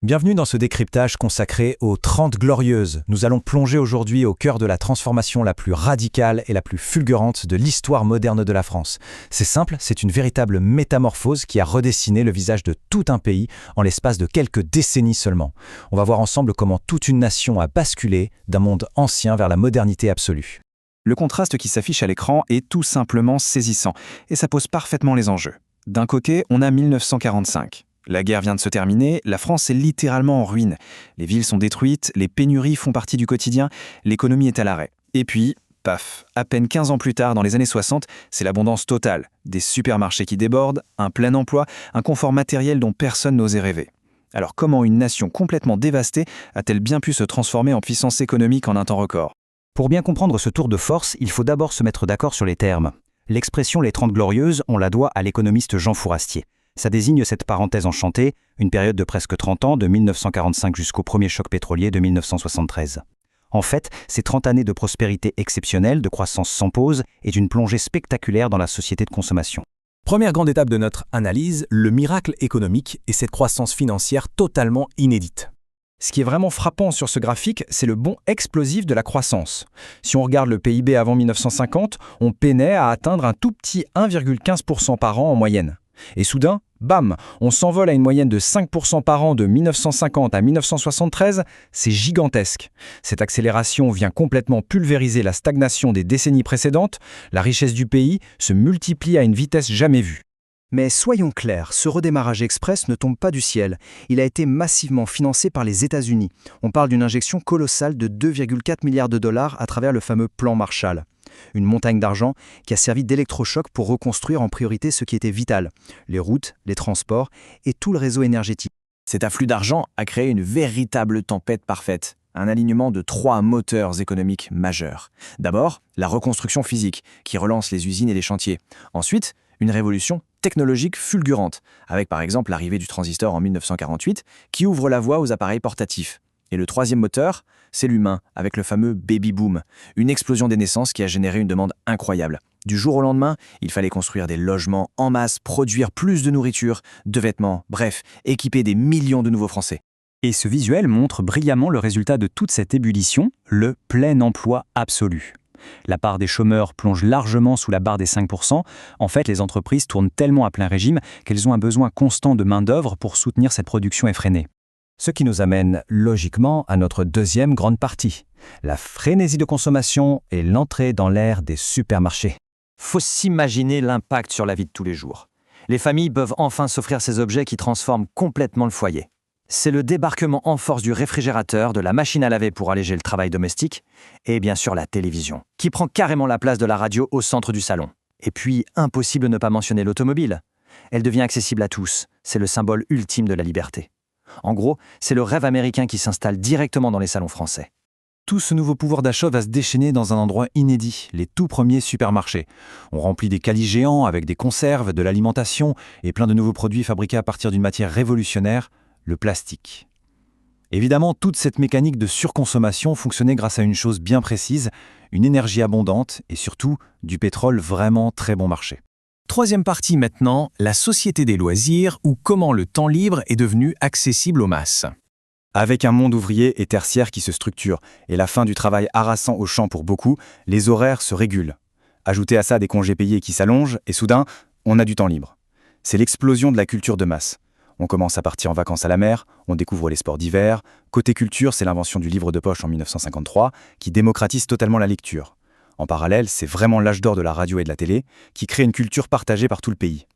Bienvenue dans ce décryptage consacré aux 30 Glorieuses. Nous allons plonger aujourd'hui au cœur de la transformation la plus radicale et la plus fulgurante de l'histoire moderne de la France. C'est simple, c'est une véritable métamorphose qui a redessiné le visage de tout un pays en l'espace de quelques décennies seulement. On va voir ensemble comment toute une nation a basculé d'un monde ancien vers la modernité absolue. Le contraste qui s'affiche à l'écran est tout simplement saisissant, et ça pose parfaitement les enjeux. D'un côté, on a 1945. La guerre vient de se terminer, la France est littéralement en ruine. Les villes sont détruites, les pénuries font partie du quotidien, l'économie est à l'arrêt. Et puis, paf, à peine 15 ans plus tard, dans les années 60, c'est l'abondance totale. Des supermarchés qui débordent, un plein emploi, un confort matériel dont personne n'osait rêver. Alors comment une nation complètement dévastée a-t-elle bien pu se transformer en puissance économique en un temps record ? Pour bien comprendre ce tour de force, il faut d'abord se mettre d'accord sur les termes. L'expression « les 30 Glorieuses », on la doit à l'économiste Jean Fourastier. Ça désigne cette parenthèse enchantée, une période de presque 30 ans, de 1945 jusqu'au premier choc pétrolier de 1973. En fait, ces 30 années de prospérité exceptionnelle, de croissance sans pause et d'une plongée spectaculaire dans la société de consommation. Première grande étape de notre analyse, le miracle économique et cette croissance financière totalement inédite. Ce qui est vraiment frappant sur ce graphique, c'est le bond explosif de la croissance. Si on regarde le PIB avant 1950, on peinait à atteindre un tout petit 1,15% par an en moyenne. Et soudain, bam, on s'envole à une moyenne de 5% par an de 1950 à 1973, c'est gigantesque. Cette accélération vient complètement pulvériser la stagnation des décennies précédentes, la richesse du pays se multiplie à une vitesse jamais vue. Mais soyons clairs, ce redémarrage express ne tombe pas du ciel. Il a été massivement financé par les États-Unis. On parle d'une injection colossale de 2,4 milliards de dollars à travers le fameux plan Marshall. Une montagne d'argent qui a servi d'électrochoc pour reconstruire en priorité ce qui était vital, les routes, les transports et tout le réseau énergétique. Cet afflux d'argent a créé une véritable tempête parfaite, un alignement de 3 moteurs économiques majeurs. D'abord, la reconstruction physique, qui relance les usines et les chantiers. Ensuite, une révolution technologique fulgurante, avec par exemple l'arrivée du transistor en 1948, qui ouvre la voie aux appareils portatifs. Et le troisième moteur, c'est l'humain, avec le fameux baby boom, une explosion des naissances qui a généré une demande incroyable. Du jour au lendemain, il fallait construire des logements en masse, produire plus de nourriture, de vêtements, bref, équiper des millions de nouveaux Français. Et ce visuel montre brillamment le résultat de toute cette ébullition, le plein emploi absolu. La part des chômeurs plonge largement sous la barre des 5%. En fait, les entreprises tournent tellement à plein régime qu'elles ont un besoin constant de main-d'œuvre pour soutenir cette production effrénée. Ce qui nous amène logiquement à notre deuxième grande partie, la frénésie de consommation et l'entrée dans l'ère des supermarchés. Faut s'imaginer l'impact sur la vie de tous les jours. Les familles peuvent enfin s'offrir ces objets qui transforment complètement le foyer. C'est le débarquement en force du réfrigérateur, de la machine à laver pour alléger le travail domestique, et bien sûr la télévision, qui prend carrément la place de la radio au centre du salon. Et puis, impossible de ne pas mentionner l'automobile. Elle devient accessible à tous, c'est le symbole ultime de la liberté. En gros, c'est le rêve américain qui s'installe directement dans les salons français. Tout ce nouveau pouvoir d'achat va se déchaîner dans un endroit inédit, les tout premiers supermarchés. On remplit des calis géants avec des conserves, de l'alimentation et plein de nouveaux produits fabriqués à partir d'une matière révolutionnaire, le plastique. Évidemment, toute cette mécanique de surconsommation fonctionnait grâce à une chose bien précise, une énergie abondante et surtout du pétrole vraiment très bon marché. Troisième partie maintenant, la société des loisirs ou comment le temps libre est devenu accessible aux masses. Avec un monde ouvrier et tertiaire qui se structure et la fin du travail harassant au champ pour beaucoup, les horaires se régulent. Ajoutez à ça des congés payés qui s'allongent et soudain, on a du temps libre. C'est l'explosion de la culture de masse. On commence à partir en vacances à la mer, on découvre les sports d'hiver. Côté culture, c'est l'invention du livre de poche en 1953 qui démocratise totalement la lecture. En parallèle, c'est vraiment l'âge d'or de la radio et de la télé qui crée une culture partagée par tout le pays.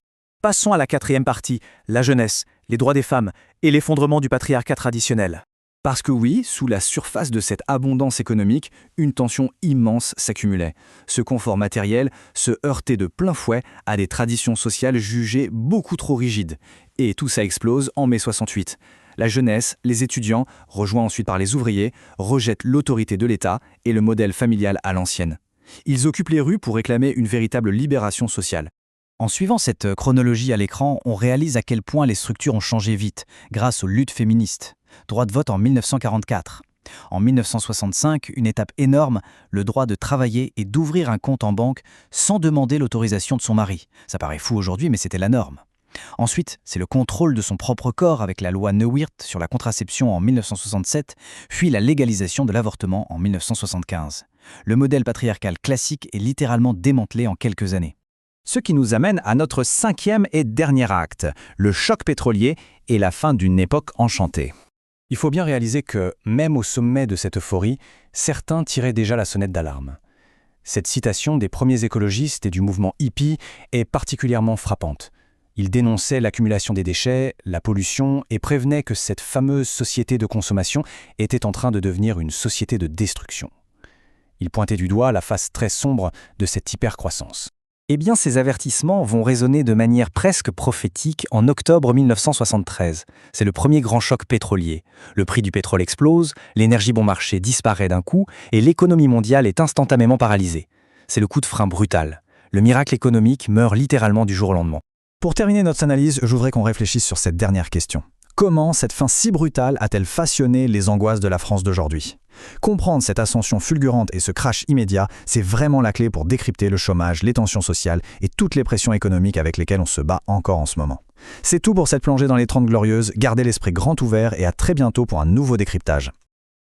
Passons à la quatrième partie, la jeunesse, les droits des femmes et l'effondrement du patriarcat traditionnel. Parce que oui, sous la surface de cette abondance économique, une tension immense s'accumulait. Ce confort matériel se heurtait de plein fouet à des traditions sociales jugées beaucoup trop rigides. Et tout ça explose en mai 68. La jeunesse, les étudiants, rejoints ensuite par les ouvriers, rejettent l'autorité de l'État et le modèle familial à l'ancienne. Ils occupent les rues pour réclamer une véritable libération sociale. En suivant cette chronologie à l'écran, on réalise à quel point les structures ont changé vite, grâce aux luttes féministes. Droit de vote en 1944. En 1965, une étape énorme, le droit de travailler et d'ouvrir un compte en banque sans demander l'autorisation de son mari. Ça paraît fou aujourd'hui, mais c'était la norme. Ensuite, c'est le contrôle de son propre corps avec la loi Neuwirth sur la contraception en 1967, puis la légalisation de l'avortement en 1975. Le modèle patriarcal classique est littéralement démantelé en quelques années. Ce qui nous amène à notre 5e et dernier acte, le choc pétrolier et la fin d'une époque enchantée. Il faut bien réaliser que, même au sommet de cette euphorie, certains tiraient déjà la sonnette d'alarme. Cette citation des premiers écologistes et du mouvement hippie est particulièrement frappante. Ils dénonçaient l'accumulation des déchets, la pollution et prévenaient que cette fameuse société de consommation était en train de devenir une société de destruction. Ils pointaient du doigt la face très sombre de cette hypercroissance. Eh bien, ces avertissements vont résonner de manière presque prophétique en octobre 1973. C'est le premier grand choc pétrolier. Le prix du pétrole explose, l'énergie bon marché disparaît d'un coup et l'économie mondiale est instantanément paralysée. C'est le coup de frein brutal. Le miracle économique meurt littéralement du jour au lendemain. Pour terminer notre analyse, je voudrais qu'on réfléchisse sur cette dernière question. Comment cette fin si brutale a-t-elle façonné les angoisses de la France d'aujourd'hui ? Comprendre cette ascension fulgurante et ce crash immédiat, c'est vraiment la clé pour décrypter le chômage, les tensions sociales et toutes les pressions économiques avec lesquelles on se bat encore en ce moment. C'est tout pour cette plongée dans les 30 Glorieuses. Gardez l'esprit grand ouvert et à très bientôt pour un nouveau décryptage.